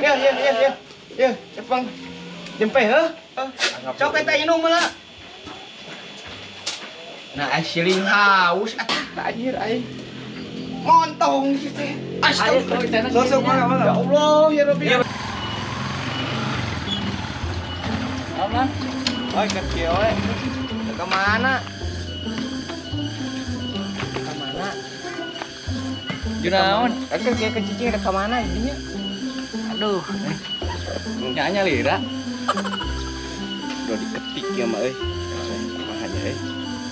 Ya, Jepang. Jempe heuh. Sok eta inung meula. Nah, asiling haus atuh anjir aing. Montong sih teh. Astagfirullah. Sosok mana? Ya Allah, ya Rabbi. Aman. Oi, kecil we. Ke mana? Ke mana? Junaon? Kan kayak kecicing ada ke mana jadinya? Aduh. Nyanya lira. Udah diketik ya mah euy. Makanya euy.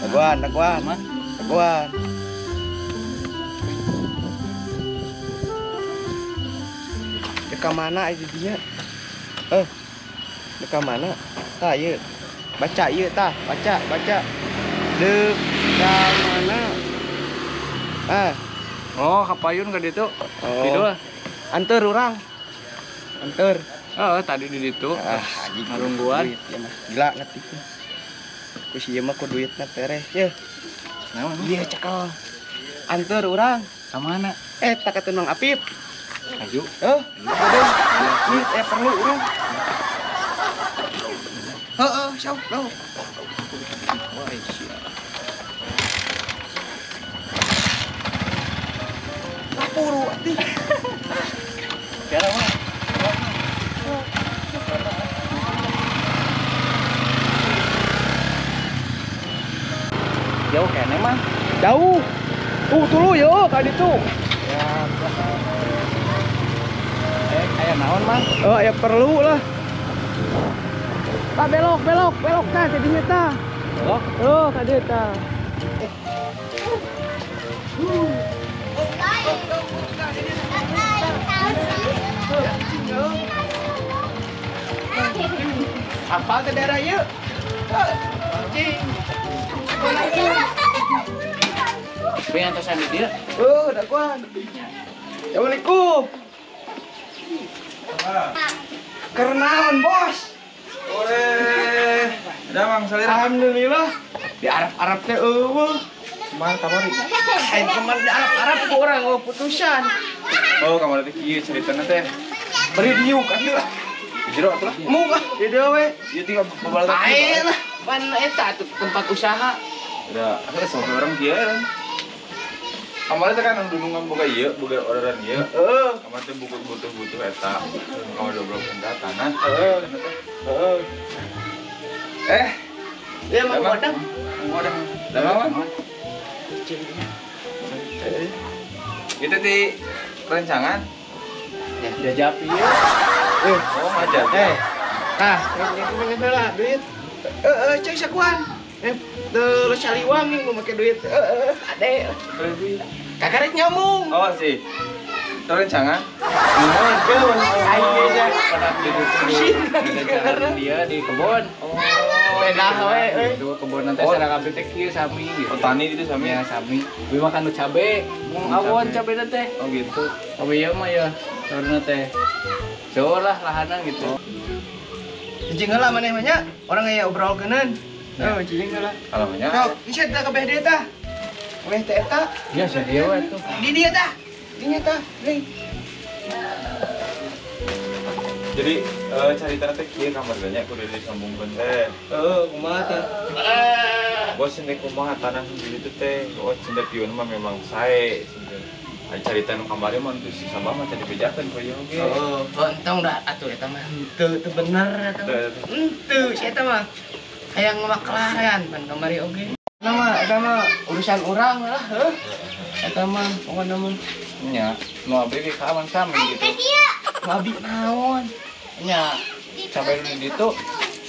Daguan. Ke mana aja dia? Ke mana? Tah ieu. Baca ieu tah, baca. Dek ka mana? Oh, kapayun ka ditu. Oh. Ditu. Anter urang. Anter. Oh, tadi di ditu. Anjing ngarungguan. Ya mah. Gila ngetik. Ku sieu mah ku duitna tereh. Yeuh. Naon? Ieu cekel. Anter urang. Ka mana? Tak ka Tunang Apip. Aju. Ini perlu urang. Sok, lo. Wah, sia. Lapuru atuh. Kira mah. Jauh kene mah. Jauh. Tulu yo ka ditu. Ya. Aya naon mah? Ya perlu lah. Pak belok tah jadinya tah. Belok. Tadi tah. Apa ke daerah yuk? Anjing. Pengen tosan di dia. Daguan. Assalamualaikum. Kerenaon, Bos? Ada Mang Salira. Alhamdulillah. Di Arab teh eueuh. Kumaha kamari? Aing kemarin di Arab ku urang putusan. Oh, kamari teh kieu caritana teh. Beri diuk atuh. Jero atuh. Muga di dieu we. Ieu tinggal babalatan. Aing lah. Pan eta tuh tempat usaha. Udah, akhirnya sampai orang kieu kan. Kamari teh kan anu boga ieu, boga orderan ieu. Kamari teh butuh eta. Kamari 12 benda tanah. Ya mau godang. Da mah. Itu di rencangan. Ya japi ya. Oh, ngajak. Tah, ini lah duit. Cek sakuan. Terus saliwang nih mau pakai duit. Ade. Kakarek nyamung. Oh, sih. Itu rencangan. Dia di kebun. Pedah we. Itu kebun nanti saya kabeh teh kieu sami gitu. Oh, tani itu sami ya sami. Gue makan nu cabe. Awon cabe teh. Oh gitu. Cabe ieu mah ya. Karena teh. Jauh lah lahanan gitu. Cicing heula maneh mah nya. Orang aya obrolkeun. Cicing heula. Kalau nya. Sok, bisa teh kabeh deui tah. Kabeh teh eta. Iya, sedia we tuh. Di dia tah. Dinya tah. Nih. Jadi cerita teh kieu kamarnya kudu disambungkeun teh. Kumaha teh? Bos ini kumaha tanah sendiri teh teh. Oh, cinta pion mah memang sae. Cerita nu kamari mah teu si sabah mah tadi bejakeun poe oge. Entong dah atuh eta mah teu bener eta. Henteu si eta mah. Hayang makelaran pan kamari oge. Eta mah urusan urang lah, heuh. Eta mah pokona mah Nya, nu abdi ge ka aman sami gitu. ngabdi naon. Nya, cabe nu di ditu.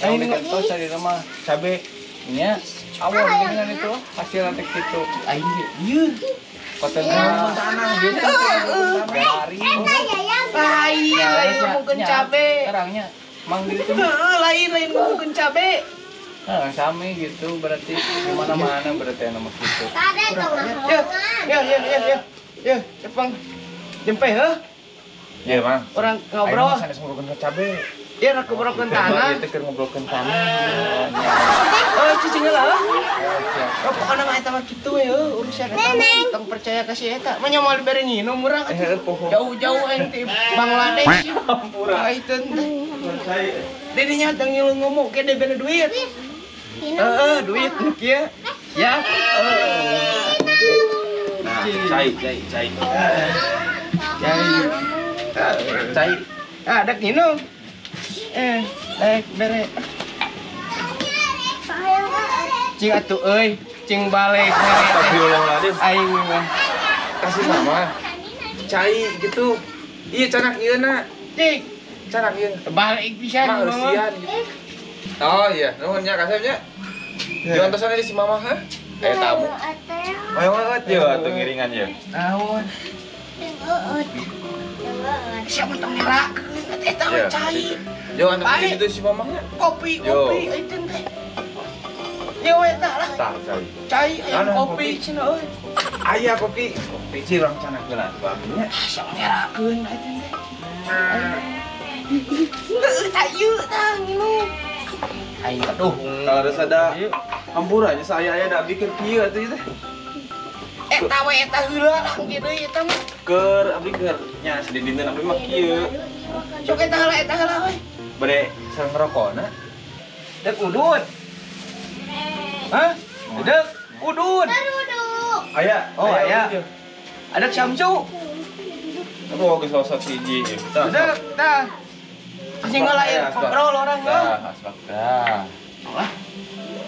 Aing dikentos di rumah cabe nya awon dengan itu hasil nanti gitu. Aing ge ieu. Potensial tanah gitu. Dari. Lain ngomongkeun cabe. Sekarangnya mang di itu. Lain ngomongkeun cabe. Nah, sami gitu berarti di mana-mana berarti nama gitu. Ya, Jepang. Jempe heuh. Iya, Mang. Orang ngobrol. Ayo sanes ngurukeun cabe. Ya aku broken tanah. Kita ngobrolkan tanah. Oh, cicing lah. Oh, pokoknya mah eta mah kitu ya, urusan eta tong percaya ka si eta. Mah nyamal dibere nginum urang. Jauh-jauh ente Bangladesh. Hampura itu teh. Dedinya tang ngilu ngomong ke dibere duit. Duit nu kieu. Ya. Nah, cai. Dak nginum. Bere. Cing atuh euy, cing balik Astagfirullahaladzim. aing mah. Kasih nama. Cai gitu. Iya canak ieu na. Cing, Canak ieu. balik pisan Mah mah. eusian gitu. Oh iya, nuhun nya kasepnya. Diantosana di si Mama ha? Aya tamu. Ayo banget yo atuh ngiringan yo. Naon? Siapa tong ngerakeun eta Iya. cai. Yo anu gitu si Mama nya. Kopi Yo. itu teh. Yo eta lah. Tah, cai. Cai aya Anu, kopi kopi. cenah euy. Aya kopi. Kopi ci urang canak geula baginya. Siapa ngerakeun eta teh. Ayo tang minum. Ayo aduh. Kalau ada sada hampurannya saya aya da bikin kieu atuh teh. Eta we eta heula lah kitu eta mah. Keur abdi keur nya sedindinten abdi mah kieu. Sok eta heula we. Bade sareng ngerokokna. Dek udun. Hah? Dek udun. Aya. Oh, aya. Ada Syamsu. Aduh geus sosot hiji ieu. Tah. Dek tah. Masih ngelain ngobrol orang ya. Tah, asbak tah. Wah.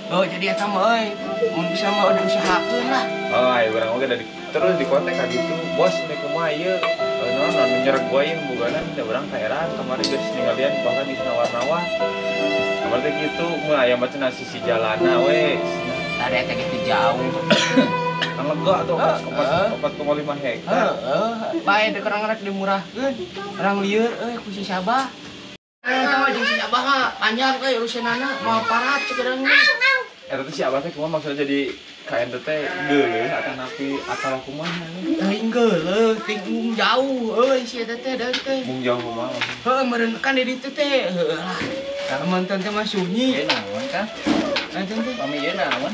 Oh, jadi eta mah euy, mun bisa mah udah usahakeun lah. Oh, aya urang oge da terus di kontak ka gitu. Bos nih kumaha ieu? Naon anu nyereg guain bugana da urang kaeran kamari geus ninggalian bahkan di nawar-nawar. Kamari teh kitu mah aya mah cenah sisi jalana we. Tadi eta gitu jauh. Kan lega tuh 4,5 hektar. Bae dek orang rek dimurahkeun. Orang lieur euy ku si Sabah. Tahu jeung si Sabah mah panjang euy urusanana mau parat ceuk urang ge. Eta teh si Abah teh kumaha maksudnya jadi KN teh geuleuh atawa napi atawa kumaha? Teuing geuleuh, ting jauh euy si eta teh deuk teh. Mung jauh kumaha? Heuh meureun kan di ditu teh. Heuh lah. Mantan teh mah sunyi. Ieu naon kan? Anjeun teh. Kami ieu naon?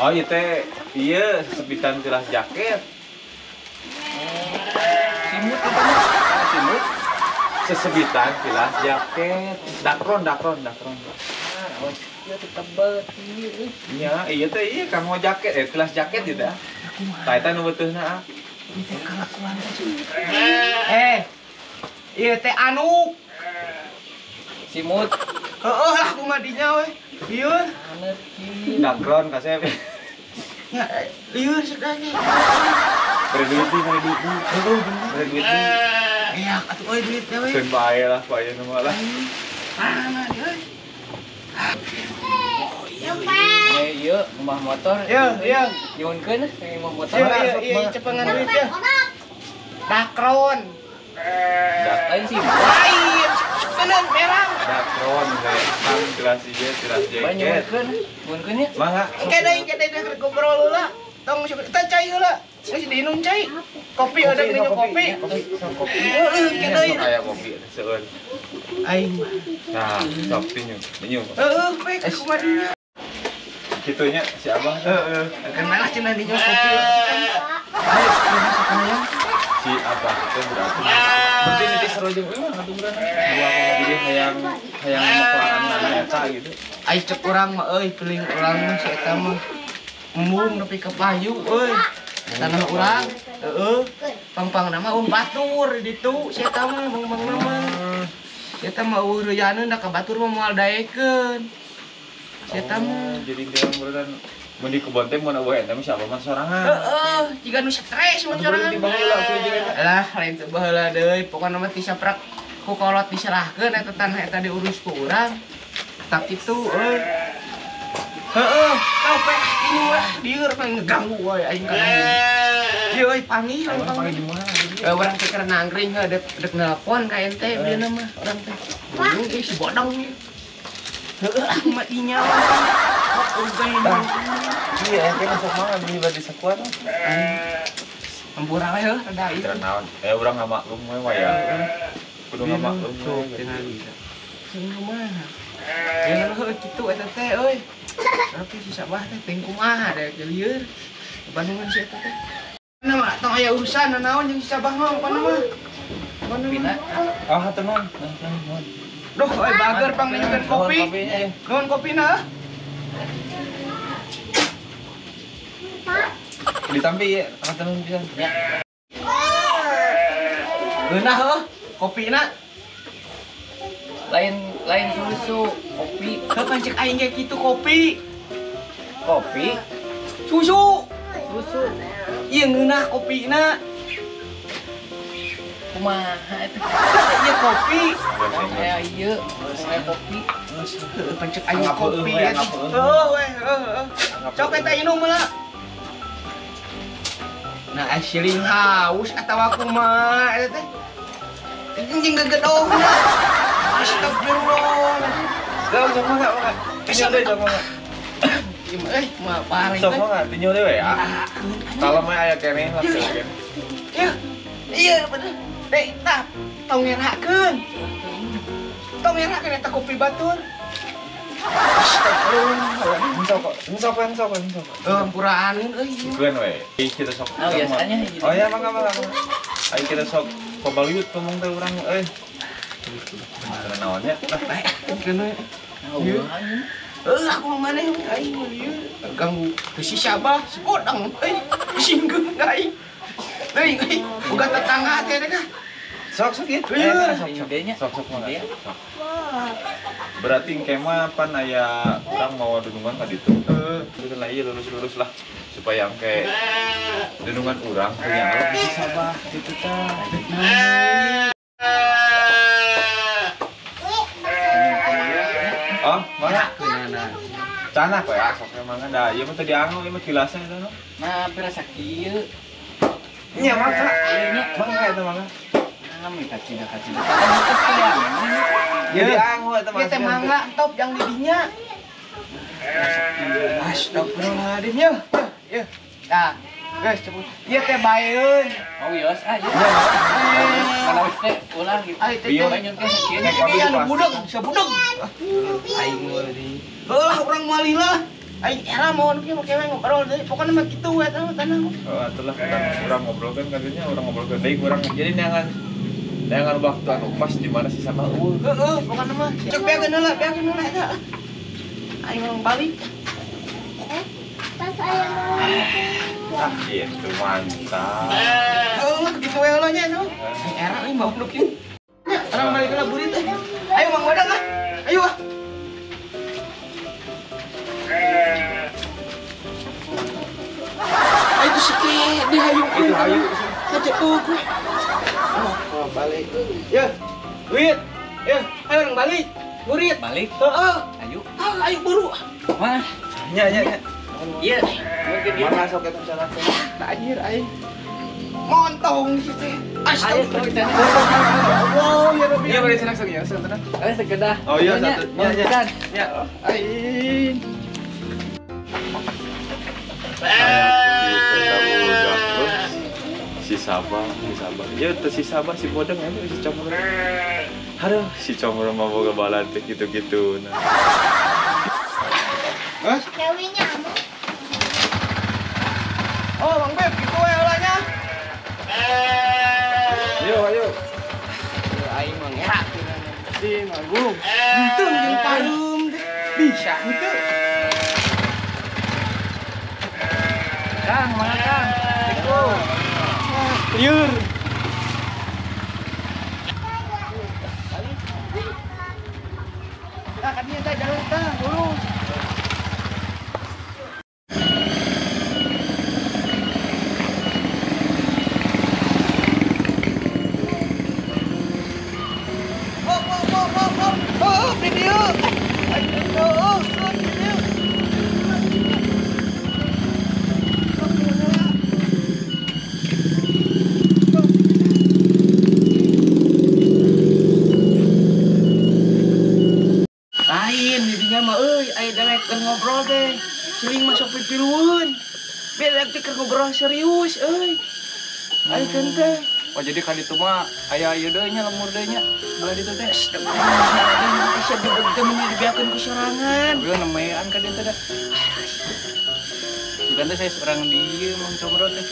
Oh ieu teh ieu sesepitan tilas jaket. Simut apa mah? Simut. Sesebitan tilas jaket. Dakron. Ieu teh tebel ieu. Iya teh ieu kanggo jaket, tilas jaket ieu teh. Tah eta nu beuteusna ah. Ieu teh kalakuan teh. Ieu teh anu Simut. Heeh lah kumaha dinya we. Lieur. Dakron kasep. Ya, lieur sekali. Berduit. Heeh bener. Berduit. Ya, atuh euy duit teh we. Keun bae lah bae nu mah lah. Mana dia? Ieu rumah motor. Iya. Nyuhunkeun rumah motor. Iya, cepengan duit ya. Dakron. Lain sih. Lain, bener merang. Dakron kayak kang tilas ieu tilas jaket. Nyuhunkeun ya. Mangga. Kedai keur ngobrol heula. Tong kita cai heula. Geus diinum cai. Kopi ada minum kopi. Kopi. Heeh, kedai. Aya kopi seueur. Aing. Nah, sok minum. Heeh, baik kumaha dinya. Kitunya si Abah. Kenal lah cenah dinya kopi. Ayo, masuk Si Abah teh berarti. Berarti nanti seru jeung eueuh aturan. Jadi hayang meklarang nana eta gitu. Ai cek urang mah euy, piling urang mah si eta mah. Embung nepi ka payu euy. Tanah urang. Heeh. Pang-pang nama batur di ditu si eta mah bang nama. Si eta mah ureuyaneun da ka batur mah moal daekeun. Si eta mah. Jadi dia beneran mun di kebon teh mun eueuh eta mah si Abah mah sorangan. Heeh, jiga nu stres mun sorangan. Di baheula kudu jeung eta. Lah, lain teu baheula deui, pokona mah ti saprak ku kolot diserahkeun eta tanah eta diurus ku urang. Tak kitu euy. Heeh, kape ini mah dieur mah ngeganggu we aing ka. Ieu euy panggil Panggil di mana? urang teh keur nangring dek nelpon ka ente beuna mah urang teh. Bingung si bodong ieu. Heueuh ah mah dinya. Iya, ente masuk mana beli badi sakuat? Hampura we heuh rada ieu. Kira naon? Urang ngamaklum we ya. Kudu ngamaklum we. Ting kumaha. Ya heuh kitu eta teh euy. Tapi si Sabah teh ting kumaha da lieur. Bandungan si eta teh. Nama tong aya urusan naon jeung si Sabah mah pokona mah. Pina. Ah, hatur nuhun. Duh, euy bager pang minumkeun kopi. Nuhun kopina. Ditampi ya, hatur nuhun pisan. Ya. Geunah heuh kopina. Lain susu, kopi. Heuh kan cek aing ge kitu kopi. Kopi, Susu. susu. Ieu ngeunah kopina. Kumaha eta? Ieu kopi. Saya ieu, saya kopi. Heuh kan cek aing kopi. Heuh weh, heuh. Sok eta inum heula. Nah, asiling haus atawa kumaha eta teh. Anjing gegedohna. Astagfirullah. Gak usah mangga. Tinyo deui sok mangga. Mah paring Sok teh. mangga, tinyo deui we. Kalau mah aya keneh lah keneh. Ya. Iya bener. Dek, tah tong ngerakeun. Tong ngerakeun eta kopi batur. Astagfirullah. Sok. Hampuraaneun euy. Keun we. Kita sok. Oh, biasanya Oh ya, mangga. Ayo kita sok pabaliut ngomong teh urang euy. Naonnya? Keun we. Aku maneh aing ieu ganggu teu si Sabah, si Kodang singgeung aing. Euy, boga tetangga teh ka. Sok ieu. Iya. Sok mangga. Berarti kemah pan aya urang mau dunungan ka ditu. Lurus lah ieu lurus lah supaya engke dunungan urang teh yang lebih si Sabah kitu tah. Oh, mana? Tanah kok ya, sok mangga da ieu mah teh dianggo ieu mah kilasna eta no. Nah, berasa kieu. Nya mangga. Mangga eta mangga. Kami kacina. Terus kalian. Ya dianggo eta mah. Ieu teh mangga top yang di dinya. Astagfirullahaladzim ya. Ya. Nah, guys, cepet. Ieu teh baeun. Oh, yos, ayo. Nya Kalau teh ulah gitu. Ai teh Bieu. Banyak teh sakieu. Ini anu budeg, sabudeg. Aing mah di. Heulah urang malih lah. Aing era mau nu make we ngobrol deui. Pokona mah kitu we tanah. Oh, atulah urang ngobrolkeun kadunya urang ngobrolkeun deui urang jadi neangan waktu anu pas di mana si Sabah eueuh. Heeh, pokona mah. Cek beakeun heula eta. Aing urang balik. Pas ayah mau Ah, itu mantap. Heulah kitu we heula nya eta. Aing era aing mau nu kieu. Nya, urang balik heula burit teh. Ayo Mang Wadang ah. Ayo ah. Ayo tuh sikit dihayu. Itu hayu. Kecepuk gue. Oh, balik. Ya, duit. Ya, ayo orang balik. Murid. Balik. Heeh. Ayo. Ayo buru. Mana? Nya. Iya. Mungkin dia. Mana sok eta salah teh. Tajir aing. Montong sih teh. Ayo kita. Allah ya Rabbi. Iya, bari senang sok ya, senang. Sekedah. Oh iya, satu. Nya. Nya. Aing. Si Sabah. Ya teh si Sabah si bodeng anu si Comro. Aduh, si Comro mah boga balan teh gitu-gitu. Nah. Mas. Dewi nyamuk. Oh, Bang Beb, gitu we heulanya. Ayo. Aing mah ngerak di manggung. Itu jeung pareum teh. Bisa henteu. Kang, mana Kang? Teko. Liur. Nah, kan dia jalan tah, lurus. Oh, video. Oh, video. Lain didinya mah aya dewek keur ngobrol teh. Sering masuk pipilueun. Biar dewek keur ngobrol serius euy. Ai teh. Oh jadi kan itu mah aya ieu deui nya lemur deui nya. Belah ditu teh. Bisa dibegeum dibiarkeun ku sorangan. Ieu nemean ka ditu teh. Bukan teh saya seorang dieu Mang Comro teh.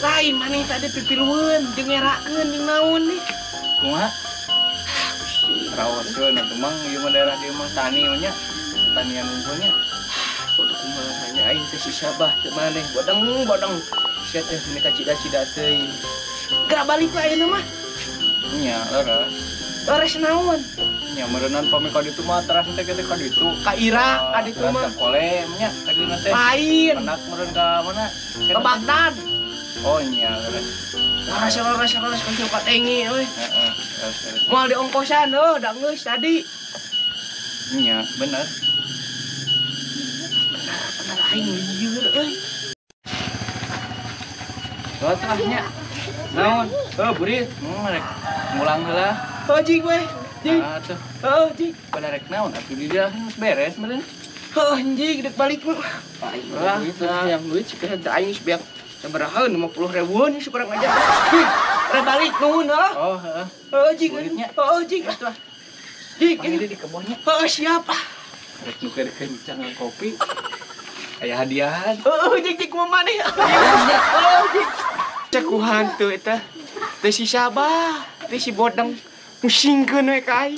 Lain maneh tadi pipilueun jeung ngerakeun jeung naon nih. Kumaha? Rawaseun atuh Mang ieu mah daerah dieu mah tani mah nya. Tanian unggulnya. Kudu kumaha hanya aing teh si Sabah teu maneh bodeng. Sia teh menika cida-cida teuing. Gerak balik ka ayeuna mah. Nya leres. Leres naon? Nya meureunnan pami ka ditu mah teras teh ka ditu. Ka Irak ka ditu mah. Ka Kolem nya tadi teh. Lain. Menak meureun ka mana? Ke Baghdad. Oh nya leres. Laras ka Pak Tengi euy. Heeh. Moal diongkosan da geus tadi. Nya bener. Bener aing lieur euy. Tah naon? Buri, rek ngulang heula. Oh jing we. Jing. Atuh, Jing. pada rek naon atuh di dia geus beres meureun. Anjing dek balik mah. Lah, yang duit sih kan aing geus beak sabaraha 50.000 nih sekarang aja. Rek balik nuhun heuh. Oh, heeh. Jing. Kulitnya. Jing atuh. Jing, Ini di kebunnya. siap. Rek nukeurkeun cangan kopi. Aya hadiahan. Jing kumaha maneh. Jing. Cakuhan tuh eta. Teh si Sabah, teh si Bodeng. Musingkeun we ka aing.